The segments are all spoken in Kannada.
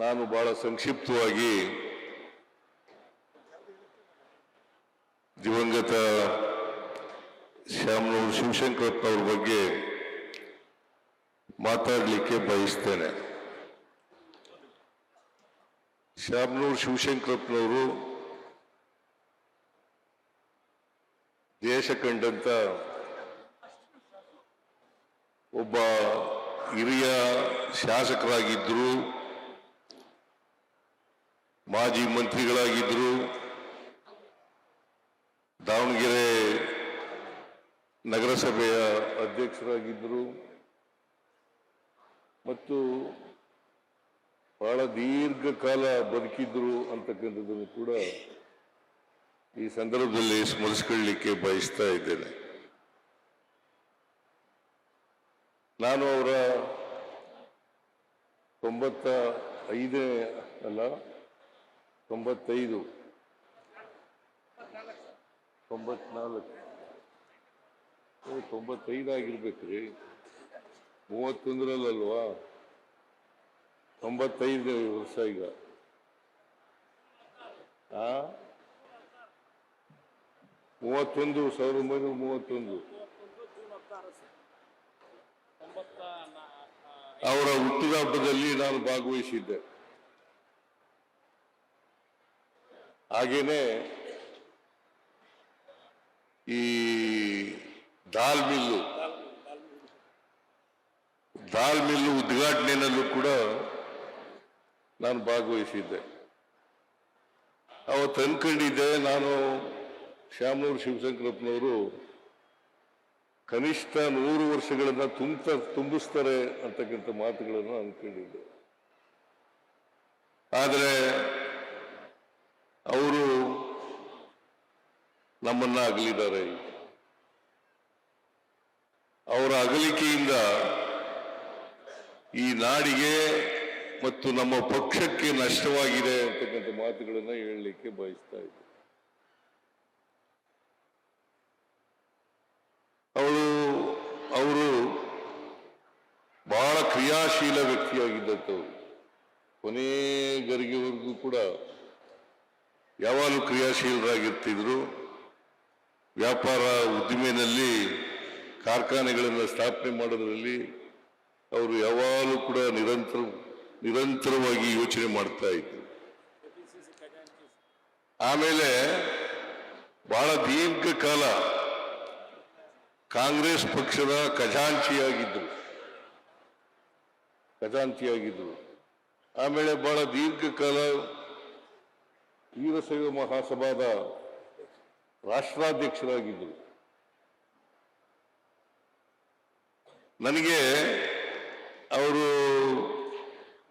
ನಾನು ಬಹಳ ಸಂಕ್ಷಿಪ್ತವಾಗಿ ದಿವಂಗತ ಶ್ಯಾಮನೂರು ಶಿವಶಂಕರಪ್ಪನವ್ರ ಬಗ್ಗೆ ಮಾತಾಡಲಿಕ್ಕೆ ಬಯಸ್ತೇನೆ. ಶ್ಯಾಮನೂರು ಶಿವಶಂಕರಪ್ಪನವರು ದೇಶ ಕಂಡಂತ ಒಬ್ಬ ಹಿರಿಯ ಶಾಸಕರಾಗಿದ್ದರು, ಮಾಜಿ ಮಂತ್ರಿಗಳಾಗಿದ್ದರು, ದಾವಣಗೆರೆ ನಗರಸಭೆಯ ಅಧ್ಯಕ್ಷರಾಗಿದ್ದರು ಮತ್ತು ಬಹಳ ದೀರ್ಘಕಾಲ ಬದುಕಿದ್ರು ಅಂತಕ್ಕಂಥದ್ದನ್ನು ಕೂಡ ಈ ಸಂದರ್ಭದಲ್ಲಿ ಸ್ಮರಿಸಿಕೊಳ್ಳಲಿಕ್ಕೆ ಬಯಸ್ತಾ ಇದ್ದೇನೆ. ನಾನು ಅವರ 95 ಅಲ್ಲ 95 94 95 ಆಗಿರ್ಬೇಕ್ರಿ, 31ರಲ್ಲಲ್ವಾ? 95 ವರ್ಷ ಈಗ. 1931 ಅವರ ಹುಟ್ಟಿದ ಹಬ್ಬದಲ್ಲಿ ನಾನು ಭಾಗವಹಿಸಿದ್ದೆ. ಹಾಗೇನೆ ಈ ದಾಲ್ ಮಿಲ್ಲು ಉದ್ಘಾಟನೆಯಲ್ಲೂ ಕೂಡ ನಾನು ಭಾಗವಹಿಸಿದ್ದೆ. ಅವತ್ತು ಅನ್ಕೊಂಡಿದ್ದೆ ನಾನು ಶ್ಯಾಮನೂರು ಶಿವಶಂಕರಪ್ಪನವರು ಕನಿಷ್ಠ 100 ವರ್ಷಗಳನ್ನ ತುಂಬಿಸ್ತಾರೆ ಅಂತಕ್ಕಂಥ ಮಾತುಗಳನ್ನು ಅನ್ಕೊಂಡಿದ್ದೆ. ಆದರೆ ಅವರು ನಮ್ಮನ್ನ ಅಗಲಿದ್ದಾರೆ. ಅವರ ಅಗಲಿಕೆಯಿಂದ ಈ ನಾಡಿಗೆ ಮತ್ತು ನಮ್ಮ ಪಕ್ಷಕ್ಕೆ ನಷ್ಟವಾಗಿದೆ ಅಂತಕ್ಕಂಥ ಮಾತುಗಳನ್ನು ಹೇಳಲಿಕ್ಕೆ ಬಯಸ್ತಾ ಇದ್ದೆ. ಅವರು ಬಹಳ ಕ್ರಿಯಾಶೀಲ ವ್ಯಕ್ತಿಯಾಗಿದ್ದಂಥವ್ರು. ಕೊನೆಗರಿಗೆವರೆಗೂ ಕೂಡ ಯಾವಾಗಲೂ ಕ್ರಿಯಾಶೀಲರಾಗಿರ್ತಿದ್ರು. ವ್ಯಾಪಾರ ಉದ್ದಿಮೆನಲ್ಲಿ ಕಾರ್ಖಾನೆಗಳನ್ನು ಸ್ಥಾಪನೆ ಮಾಡೋದ್ರಲ್ಲಿ ಅವರು ಯಾವಾಗಲೂ ಕೂಡ ನಿರಂತರವಾಗಿ ಯೋಚನೆ ಮಾಡ್ತಾ ಇದ್ರು. ಆಮೇಲೆ ಬಹಳ ದೀರ್ಘಕಾಲ ಕಾಂಗ್ರೆಸ್ ಪಕ್ಷದ ಖಜಾಂಚಿಯಾಗಿದ್ರು. ಆಮೇಲೆ ಬಹಳ ದೀರ್ಘಕಾಲ ವೀರಶೈವ ಮಹಾಸಭಾದ ರಾಷ್ಟ್ರಾಧ್ಯಕ್ಷರಾಗಿದ್ದರು. ನನಗೆ ಅವರು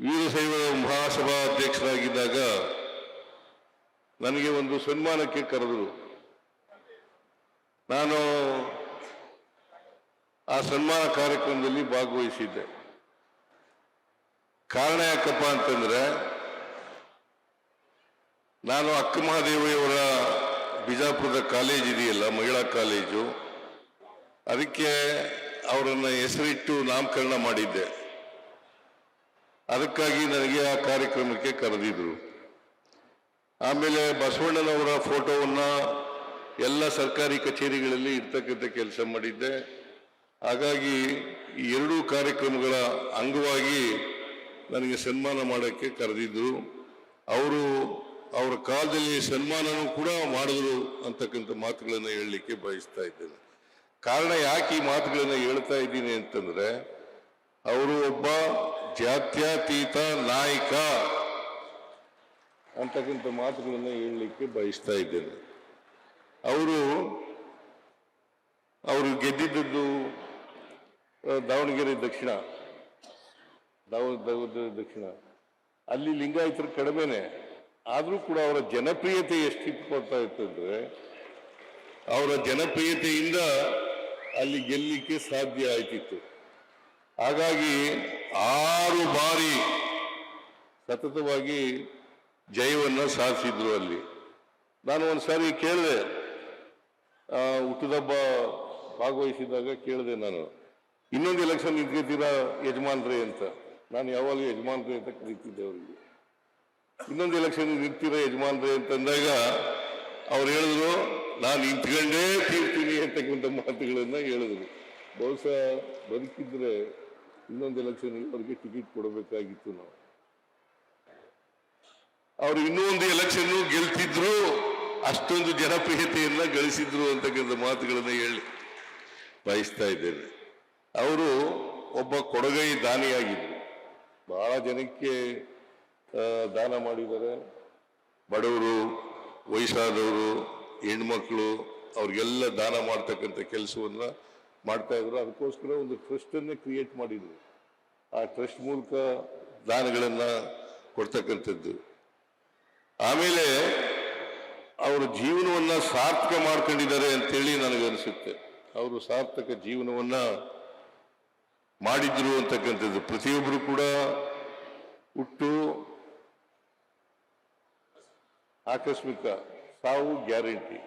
ವೀರಶೈವ ಮಹಾಸಭಾ ಅಧ್ಯಕ್ಷರಾಗಿದ್ದಾಗ ನನಗೆ ಒಂದು ಸನ್ಮಾನಕ್ಕೆ ಕರೆದರು. ನಾನು ಆ ಸನ್ಮಾನ ಕಾರ್ಯಕ್ರಮದಲ್ಲಿ ಭಾಗವಹಿಸಿದ್ದೆ. ಕಾರಣ ಯಾಕಪ್ಪ ಅಂತಂದ್ರೆ, ನಾನು ಅಕ್ಕ ಮಹಾದೇವಿಯವರ ಬಿಜಾಪುರದ ಕಾಲೇಜ್ ಇದೆಯಲ್ಲ, ಮಹಿಳಾ ಕಾಲೇಜು, ಅದಕ್ಕೆ ಅವರನ್ನ ಹೆಸರಿಟ್ಟು ನಾಮಕರಣ ಮಾಡಿದ್ದೆ. ಅದಕ್ಕಾಗಿ ನನಗೆ ಆ ಕಾರ್ಯಕ್ರಮಕ್ಕೆ ಕರೆದಿದ್ರು. ಆಮೇಲೆ ಬಸವಣ್ಣನವರ ಫೋಟೋವನ್ನ ಎಲ್ಲ ಸರ್ಕಾರಿ ಕಚೇರಿಗಳಲ್ಲಿ ಇರ್ತಕ್ಕಂಥ ಕೆಲಸ ಮಾಡಿದ್ದೆ. ಹಾಗಾಗಿ ಈ 2 ಕಾರ್ಯಕ್ರಮಗಳ ಅಂಗವಾಗಿ ನನಗೆ ಸನ್ಮಾನ ಮಾಡೋಕ್ಕೆ ಕರೆದಿದ್ರು. ಅವರ ಕಾಲದಲ್ಲಿ ಸನ್ಮಾನನೂ ಕೂಡ ಮಾಡಿದ್ರು ಅಂತಕ್ಕಂಥ ಮಾತುಗಳನ್ನು ಹೇಳಲಿಕ್ಕೆ ಬಯಸ್ತಾ ಇದ್ದೇನೆ. ಕಾರಣ ಯಾಕೆ ಈ ಮಾತುಗಳನ್ನು ಹೇಳ್ತಾ ಇದ್ದೀನಿ ಅಂತಂದ್ರೆ, ಅವರು ಒಬ್ಬ ಜಾತ್ಯತೀತ ನಾಯಕ ಅಂತಕ್ಕಂಥ ಮಾತುಗಳನ್ನು ಹೇಳಲಿಕ್ಕೆ ಬಯಸ್ತಾ ಇದ್ದೇನೆ. ಅವರು ಗೆದ್ದಿದ್ದದ್ದು ದಾವಣಗೆರೆ ದಕ್ಷಿಣ, ಅಲ್ಲಿ ಲಿಂಗಾಯತರು ಕಡಿಮೆನೆ. ಆದರೂ ಕೂಡ ಅವರ ಜನಪ್ರಿಯತೆ ಎಷ್ಟಿಟ್ಕೊಳ್ತಾ ಇತ್ತಂದ್ರೆ, ಅವರ ಜನಪ್ರಿಯತೆಯಿಂದ ಅಲ್ಲಿ ಗೆಲ್ಲಲಿಕ್ಕೆ ಸಾಧ್ಯ ಆಯ್ತಿತ್ತು. ಹಾಗಾಗಿ 6 ಬಾರಿ ಸತತವಾಗಿ ಜಯವನ್ನು ಸಾಧಿಸಿದ್ರು ಅಲ್ಲಿ. ನಾನು ಒಂದ್ಸಾರಿ ಕೇಳಿದೆ, ಹುಟ್ಟಿದಬ್ಬ ಭಾಗವಹಿಸಿದಾಗ ಕೇಳಿದೆ, ನಾನು ಇನ್ನೊಂದು ಎಲೆಕ್ಷನ್ ನಿಂತ್ಕೊತೀರಾ ಯಜಮಾನ್ರಿ ಅಂತ. ನಾನು ಯಾವಾಗಲೂ ಯಜಮಾನ್ರಿ ಅಂತ ಕರೀತಿದ್ದೆ ಅವರಿಗೆ. ಇನ್ನೊಂದು ಎಲೆಕ್ಷನ್ ನಿಂತಿರೋ ಯಜಮಾನ್ರೆ ಅಂತಂದಾಗ ಅವ್ರು ಹೇಳಿದ್ರು ನಾನು ನಿಂತ್ಕೊಂಡೇ ತೀರ್ತೀನಿ ಅಂತಕ್ಕಂಥ ಮಾತುಗಳನ್ನ ಹೇಳಿದ್ರು. ಬಹುಶಃ ಬದುಕಿದ್ರೆ ಇನ್ನೊಂದು ಎಲೆಕ್ಷನ್ ಅವ್ರಿಗೆ ಟಿಕೆಟ್ ಕೊಡಬೇಕಾಗಿತ್ತು. ನಾವು ಅವ್ರು ಇನ್ನೂ ಒಂದು ಎಲೆಕ್ಷನ್ ಗೆಲ್ತಿದ್ರು, ಅಷ್ಟೊಂದು ಜನಪ್ರಿಯತೆಯನ್ನ ಗಳಿಸಿದ್ರು ಅಂತಕ್ಕಂಥ ಮಾತುಗಳನ್ನ ಹೇಳಿ ಬಯಸ್ತಾ ಇದ್ದೇನೆ. ಅವರು ಒಬ್ಬ ಕೊಡಗೈ ದಾನಿಯಾಗಿದ್ರು, ಬಹಳ ಜನಕ್ಕೆ ದಾನ ಮಾಡಿದ್ದಾರೆ. ಬಡವರು, ವಯಸ್ಸಾದವರು, ಹೆಣ್ಮಕ್ಳು ಅವ್ರಿಗೆಲ್ಲ ದಾನ ಮಾಡ್ತಕ್ಕಂಥ ಕೆಲಸವನ್ನ ಮಾಡ್ತಾ ಇದ್ರು. ಅದಕ್ಕೋಸ್ಕರ ಒಂದು ಟ್ರಸ್ಟ್ ಅನ್ನೇ ಕ್ರಿಯೇಟ್ ಮಾಡಿದ್ರು. ಆ ಟ್ರಸ್ಟ್ ಮೂಲಕ ದಾನಗಳನ್ನ ಕೊಡ್ತಕ್ಕಂಥದ್ದು. ಆಮೇಲೆ ಅವರ ಜೀವನವನ್ನ ಸಾರ್ಥಕ ಮಾಡ್ಕೊಂಡಿದ್ದಾರೆ ಅಂತೇಳಿ ನನಗನ್ಸುತ್ತೆ. ಅವರು ಸಾರ್ಥಕ ಜೀವನವನ್ನ ಮಾಡಿದ್ರು ಅಂತಕ್ಕಂಥದ್ದು. ಪ್ರತಿಯೊಬ್ಬರು ಕೂಡ ಹುಟ್ಟು ಆಕಸ್ಮಿಕ, ಸಾವು ಗ್ಯಾರಂಟಿ,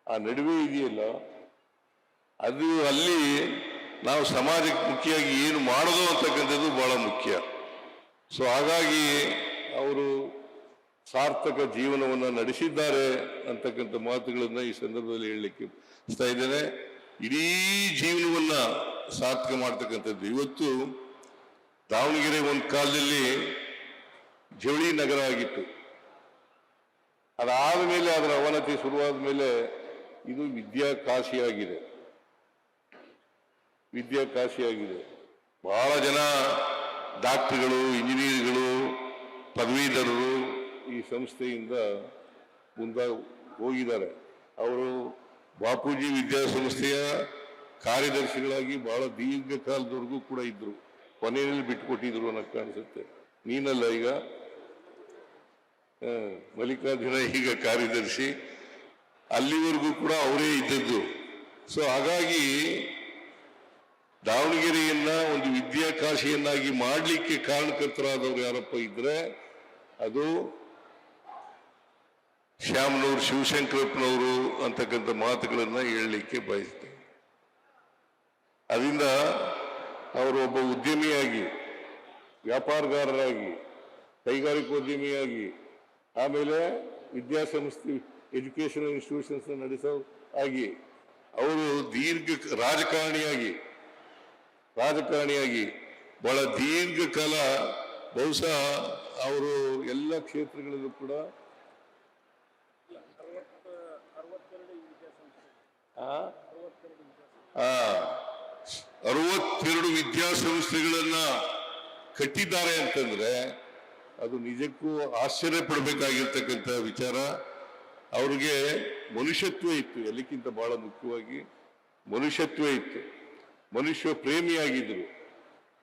ಆ ನಡುವೆ ಇದೆಯಲ್ಲ ಅದು ಅಲ್ಲಿ ನಾವು ಸಮಾಜಕ್ಕೆ ಮುಖ್ಯವಾಗಿ ಏನು ಮಾಡೋದು ಅಂತಕ್ಕಂಥದ್ದು ಬಹಳ ಮುಖ್ಯ. ಸೊ ಹಾಗಾಗಿ ಅವರು ಸಾರ್ಥಕ ಜೀವನವನ್ನ ನಡೆಸಿದ್ದಾರೆ ಅಂತಕ್ಕಂಥ ಮಾತುಗಳನ್ನ ಈ ಸಂದರ್ಭದಲ್ಲಿ ಹೇಳಲಿಕ್ಕೆ ಇಸ್ತಾ ಇದ್ದೇನೆ. ಇಡೀ ಜೀವನವನ್ನ ಸಾರ್ಥಕ ಮಾಡ್ತಕ್ಕಂಥದ್ದು. ಇವತ್ತು ದಾವಣಗೆರೆ ಒಂದು ಕಾಲದಲ್ಲಿ ಜವಳಿ ನಗರ ಆಗಿತ್ತು. ಅದಾದ ಮೇಲೆ ಅದರ ಅವನತಿ ಶುರುವಾದ ಮೇಲೆ ಇದು ವಿದ್ಯಾಕಾಶಿಯಾಗಿದೆ. ಬಹಳ ಜನ ಡಾಕ್ಟರ್ಗಳು, ಇಂಜಿನಿಯರ್ಗಳು, ಪದವೀಧರರು ಈ ಸಂಸ್ಥೆಯಿಂದ ಮುಂದಾಗಿ ಹೋಗಿದ್ದಾರೆ. ಅವರು ಬಾಪೂಜಿ ವಿದ್ಯಾಸಂಸ್ಥೆಯ ಕಾರ್ಯದರ್ಶಿಗಳಾಗಿ ಬಹಳ ದೀರ್ಘಕಾಲದವರೆಗೂ ಕೂಡ ಇದ್ರು. ಕೊನೆಯಲ್ಲಿ ಬಿಟ್ಟುಕೊಟ್ಟಿದ್ರು ಅನ್ನೋದು ಕಾಣಿಸುತ್ತೆ. ನೀನಲ್ಲ ಈಗ ಮಲ್ಲಿಕಾರ್ಜುನ ಈಗ ಕಾರ್ಯದರ್ಶಿ, ಅಲ್ಲಿವರೆಗೂ ಕೂಡ ಅವರೇ ಇದ್ದದ್ದು. ಸೊ ಹಾಗಾಗಿ ದಾವಣಗೆರೆಯನ್ನ ಒಂದು ವಿದ್ಯಾಕಾಶಿಯನ್ನಾಗಿ ಮಾಡಲಿಕ್ಕೆ ಕಾರಣಕರ್ತರಾದವರು ಯಾರಪ್ಪ ಇದ್ರೆ ಅದು ಶ್ಯಾಮನೂರು ಶಿವಶಂಕರಪ್ಪನವರು ಅಂತಕ್ಕಂಥ ಮಾತುಗಳನ್ನ ಹೇಳಲಿಕ್ಕೆ ಬಯಸ್ತೇನೆ. ಅದರಿಂದ ಅವರು ಒಬ್ಬ ಉದ್ಯಮಿಯಾಗಿ, ವ್ಯಾಪಾರಗಾರರಾಗಿ, ಕೈಗಾರಿಕೋದ್ಯಮಿಯಾಗಿ, ಆಮೇಲೆ ವಿದ್ಯಾಸಂಸ್ಥೆ ಎಜುಕೇಶನಲ್ ಇನ್ಸ್ಟಿಟ್ಯೂಷನ್ಸ್ ನಡೆಸೋ ಆಗಿ, ಅವರು ರಾಜಕಾರಣಿಯಾಗಿ ಬಹಳ ದೀರ್ಘಕಾಲ ಬಹುಶಃ ಅವರು ಎಲ್ಲ ಕ್ಷೇತ್ರಗಳಲ್ಲೂ ಕೂಡ 62 ವಿದ್ಯಾಸಂಸ್ಥೆಗಳನ್ನ ಕಟ್ಟಿದ್ದಾರೆ ಅಂತಂದ್ರೆ ಅದು ನಿಜಕ್ಕೂ ಆಶ್ಚರ್ಯ ಪಡಬೇಕಾಗಿರ್ತಕ್ಕಂಥ ವಿಚಾರ. ಅವ್ರಿಗೆ ಮನುಷ್ಯತ್ವ ಇತ್ತು, ಎಲ್ಲಕ್ಕಿಂತ ಬಹಳ ಮುಖ್ಯವಾಗಿ ಮನುಷ್ಯತ್ವ ಇತ್ತು. ಮನುಷ್ಯ ಪ್ರೇಮಿಯಾಗಿದ್ರು.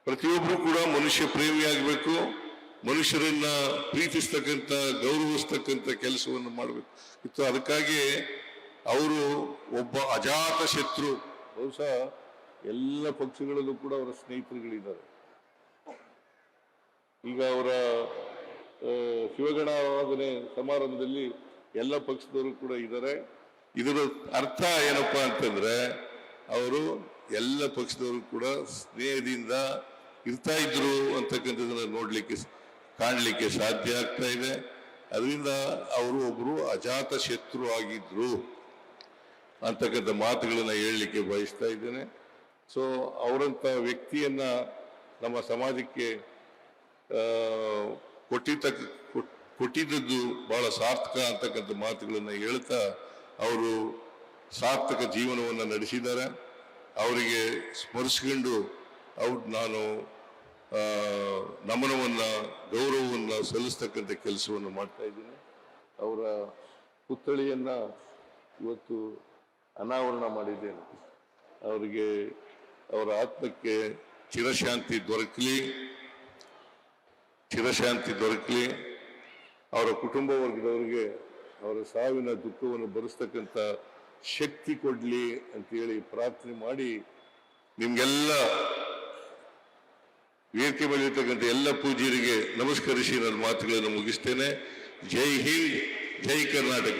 ಪ್ರತಿಯೊಬ್ಬರು ಕೂಡ ಮನುಷ್ಯ ಪ್ರೇಮಿಯಾಗಬೇಕು, ಮನುಷ್ಯರನ್ನ ಪ್ರೀತಿಸ್ತಕ್ಕಂಥ, ಗೌರವಿಸ್ತಕ್ಕಂಥ ಕೆಲಸವನ್ನು ಮಾಡಬೇಕು ಇತ್ತು. ಅದಕ್ಕಾಗಿ ಅವರು ಒಬ್ಬ ಅಜಾತ ಶತ್ರು. ಬಹುಶಃ ಎಲ್ಲ ಪಕ್ಷಗಳಲ್ಲೂ ಕೂಡ ಅವರ ಸ್ನೇಹಿತರುಗಳಿದ್ದಾರೆ. ಈಗ ಅವರ ಶಿವಗಣಾರಾಧನೆ ಸಮಾರಂಭದಲ್ಲಿ ಎಲ್ಲ ಪಕ್ಷದವರು ಕೂಡ ಇದ್ದಾರೆ. ಇದರ ಅರ್ಥ ಏನಪ್ಪಾ ಅಂತಂದ್ರೆ ಅವರು ಎಲ್ಲ ಪಕ್ಷದವರು ಕೂಡ ಸ್ನೇಹದಿಂದ ಇರ್ತಾ ಇದ್ರು ಅಂತಕ್ಕಂಥದ್ದನ್ನ ಕಾಣಲಿಕ್ಕೆ ಸಾಧ್ಯ ಆಗ್ತಾ ಇದೆ. ಅದರಿಂದ ಅವರು ಒಬ್ರು ಅಜಾತ ಶತ್ರು ಆಗಿದ್ರು ಅಂತಕ್ಕಂಥ ಮಾತುಗಳನ್ನ ಹೇಳಲಿಕ್ಕೆ ಬಯಸ್ತಾ ಇದ್ದೇನೆ. ಸೊ ಅವರಂತ ವ್ಯಕ್ತಿಯನ್ನ ನಮ್ಮ ಸಮಾಜಕ್ಕೆ ಕೊಟ್ಟಿದ್ದದ್ದು ಬಹಳ ಸಾರ್ಥಕ ಅಂತಕ್ಕಂಥ ಮಾತುಗಳನ್ನ ಹೇಳ್ತಾ ಅವರು ಸಾರ್ಥಕ ಜೀವನವನ್ನ ನಡೆಸಿದ್ದಾರೆ. ಅವರಿಗೆ ಸ್ಮರಿಸಿಕೊಂಡು ನಾನು ನಮನವನ್ನ, ಗೌರವವನ್ನ ಸಲ್ಲಿಸ್ತಕ್ಕಂಥ ಕೆಲಸವನ್ನು ಮಾಡ್ತಾ ಇದ್ದೀನಿ. ಅವರ ಪುತ್ಥಳಿಯನ್ನ ಇವತ್ತು ಅನಾವರಣ ಮಾಡಿದ್ದೇನೆ. ಅವರಿಗೆ, ಅವರ ಆತ್ಮಕ್ಕೆ ಚಿರಶಾಂತಿ ದೊರಕಲಿ. ಅವರ ಕುಟುಂಬ ವರ್ಗದವರಿಗೆ ಅವರ ಸಾವಿನ ದುಃಖವನ್ನು ಭರಿಸ್ತಕ್ಕಂಥ ಶಕ್ತಿ ಕೊಡ್ಲಿ ಅಂತೇಳಿ ಪ್ರಾರ್ಥನೆ ಮಾಡಿ, ನಿಮ್ಗೆಲ್ಲ ವೇದಿಕೆ ಮೇಲೆ ಇರ್ತಕ್ಕಂಥ ಎಲ್ಲ ಪೂಜ್ಯರಿಗೆ ನಮಸ್ಕರಿಸಿ ನನ್ನ ಮಾತುಗಳನ್ನು ಮುಗಿಸ್ತೇನೆ. ಜೈ ಹಿಂದ್, ಜೈ ಕರ್ನಾಟಕ.